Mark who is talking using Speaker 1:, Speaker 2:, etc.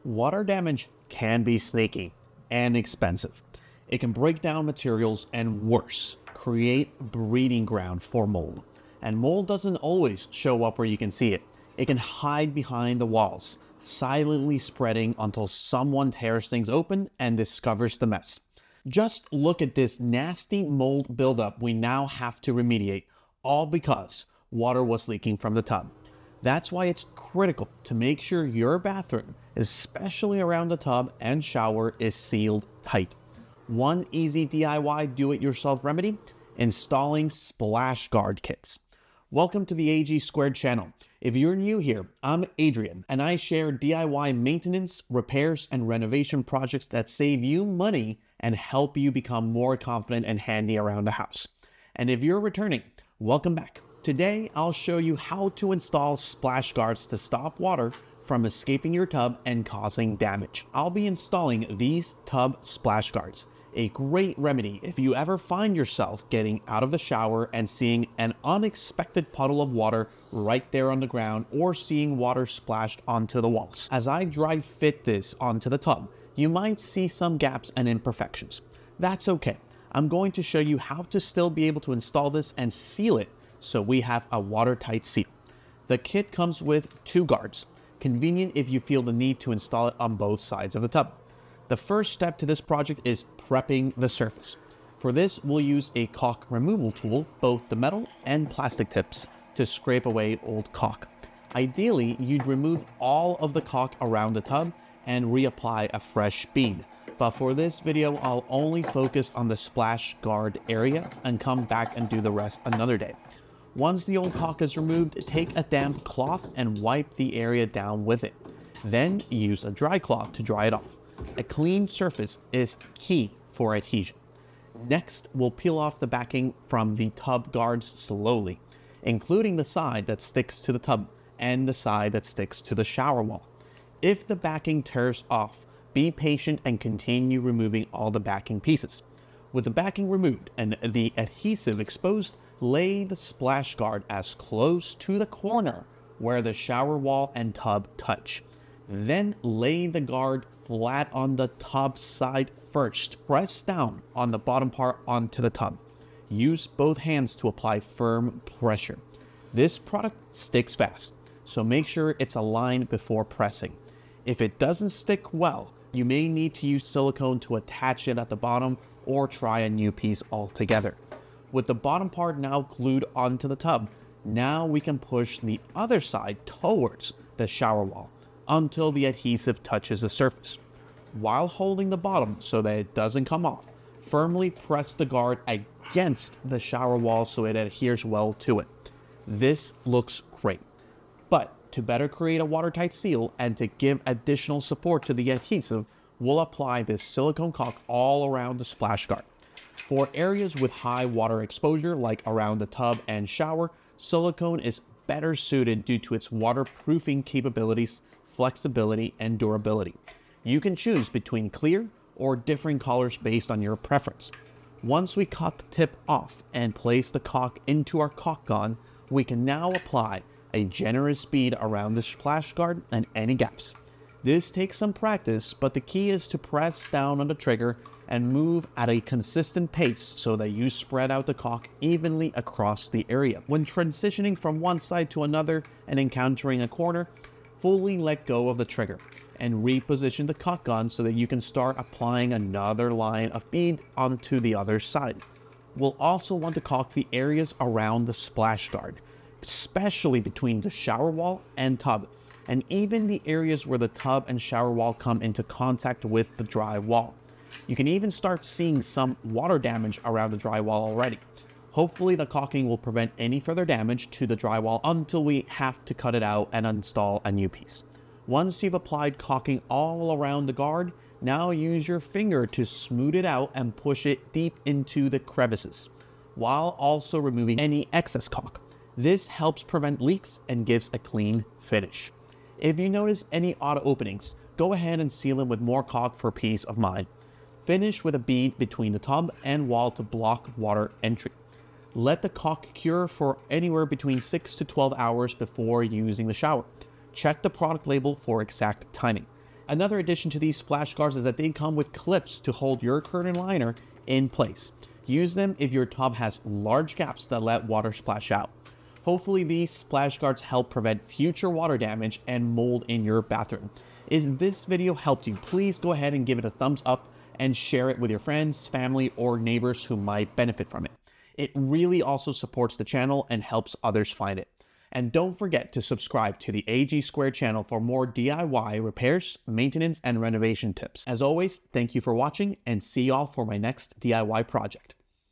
Speaker 1: Water damage can be sneaky and expensive. It can break down materials and worse, create breeding ground for mold. And mold doesn't always show up where you can see it. It can hide behind the walls, silently spreading until someone tears things open and discovers the mess. Just look at this nasty mold buildup we now have to remediate, all because water was leaking from the tub. That's why it's critical to make sure your bathroom, especially around the tub and shower, is sealed tight. One easy DIY do-it-yourself remedy: installing splash guard kits. Welcome to the AG Squared channel. If you're new here, I'm Adrian, and I share DIY maintenance, repairs, and renovation projects that save you money and help you become more confident and handy around the house. And if you're returning, welcome back. Today, I'll show you how to install splash guards to stop water from escaping your tub and causing damage. I'll be installing these tub splash guards, a great remedy if you ever find yourself getting out of the shower and seeing an unexpected puddle of water right there on the ground, or seeing water splashed onto the walls. As I dry fit this onto the tub, you might see some gaps and imperfections. That's okay. I'm going to show you how to still be able to install this and seal it so we have a watertight seal. The kit comes with 2 guards, convenient if you feel the need to install it on both sides of the tub. The first step to this project is prepping the surface. For this, we'll use a caulk removal tool, both the metal and plastic tips, to scrape away old caulk. Ideally, you'd remove all of the caulk around the tub and reapply a fresh bead. But for this video, I'll only focus on the splash guard area and come back and do the rest another day. Once the old caulk is removed, take a damp cloth and wipe the area down with it. Then use a dry cloth to dry it off. A clean surface is key for adhesion. Next, we'll peel off the backing from the tub guards slowly, including the side that sticks to the tub and the side that sticks to the shower wall. If the backing tears off, be patient and continue removing all the backing pieces. With the backing removed and the adhesive exposed, lay the splash guard as close to the corner where the shower wall and tub touch. Then lay the guard flat on the tub side first. Press down on the bottom part onto the tub. Use both hands to apply firm pressure. This product sticks fast, so make sure it's aligned before pressing. If it doesn't stick well, you may need to use silicone to attach it at the bottom, or try a new piece altogether. With the bottom part now glued onto the tub, now we can push the other side towards the shower wall until the adhesive touches the surface. While holding the bottom so that it doesn't come off, firmly press the guard against the shower wall so it adheres well to it. This looks great. But to better create a watertight seal and to give additional support to the adhesive, we'll apply this silicone caulk all around the splash guard. For areas with high water exposure, like around the tub and shower, silicone is better suited due to its waterproofing capabilities, flexibility, and durability. You can choose between clear or different colors based on your preference. Once we cut the tip off and place the caulk into our caulk gun, we can now apply a generous bead around the splash guard and any gaps. This takes some practice, but the key is to press down on the trigger and move at a consistent pace so that you spread out the caulk evenly across the area. When transitioning from one side to another and encountering a corner, fully let go of the trigger and reposition the caulk gun so that you can start applying another line of bead onto the other side. We'll also want to caulk the areas around the splash guard, especially between the shower wall and tub, and even the areas where the tub and shower wall come into contact with the drywall. You can even start seeing some water damage around the drywall already. Hopefully the caulking will prevent any further damage to the drywall until we have to cut it out and install a new piece. Once you've applied caulking all around the guard, now use your finger to smooth it out and push it deep into the crevices, while also removing any excess caulk. This helps prevent leaks and gives a clean finish. If you notice any odd openings, go ahead and seal them with more caulk for peace of mind. Finish with a bead between the tub and wall to block water entry. Let the caulk cure for anywhere between 6 to 12 hours before using the shower. Check the product label for exact timing. Another addition to these splash guards is that they come with clips to hold your curtain liner in place. Use them if your tub has large gaps that let water splash out. Hopefully these splash guards help prevent future water damage and mold in your bathroom. If this video helped you, please go ahead and give it a thumbs up and share it with your friends, family, or neighbors who might benefit from it. It really also supports the channel and helps others find it. And don't forget to subscribe to the AG Squared channel for more DIY repairs, maintenance, and renovation tips. As always, thank you for watching and see y'all for my next DIY project.